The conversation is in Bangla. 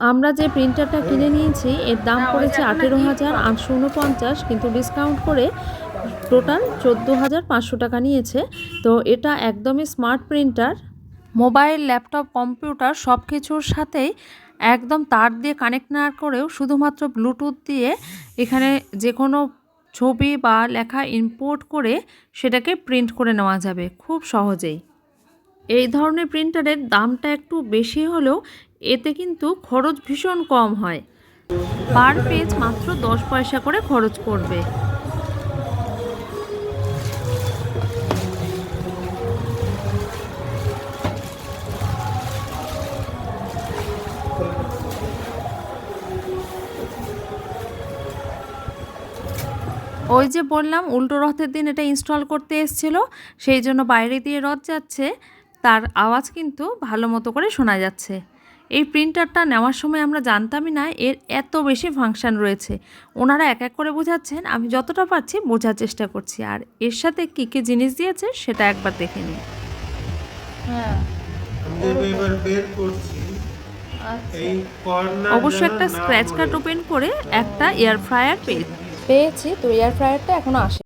আমরা যে প্রিন্টারটা কিনে নিয়েছি এর দাম পড়েছে 18,849, কিন্তু ডিসকাউন্ট করে টোটাল 14,500 টাকা নিয়েছে। তো এটা একদমই smart printer. Mobile, laptop, computer সব কিছুর সাথেই একদম তার দিয়ে কানেক্ট না করেও শুধুমাত্র ব্লুটুথ দিয়ে এখানে যে কোনো ছবি বা লেখা ইম্পোর্ট করে সেটাকে প্রিন্ট করে নেওয়া যাবে খুব সহজেই। এই ধরনের প্রিন্টারের দামটা একটু বেশি হলেও এতে কিন্তু খরচ ভীষণ কম হয়। পার পেজ মাত্র 10 পয়সা করে খরচ করবে। ওই যে বললাম উল্টো রথের দিন এটা ইনস্টল করতে এসেছিল, সেই জন্য বাইরে দিয়ে রথ যাচ্ছে, তার আওয়াজ কিন্তু ভালো মতো করে শোনা যাচ্ছে। এই প্রিন্টারটা নেওয়ার সময় আমরা জানতামই না এর এত বেশি ফাংশন রয়েছে। ওনারা এক এক করে বোঝাচ্ছেন, আমি যতটা পারছি বোঝার চেষ্টা করছি। আর এর সাথে কী কী জিনিস দিয়েছে সেটা একবার দেখে নিই। হ্যাঁ, এবার বের করছি। এই কর্নার অবশ্য একটা স্ক্র্যাচ কার্ড ওপেন করে একটা এয়ার ফ্রায়ার পেয়েছি, তো এয়ার ফ্রায়ারটা এখনও আসে।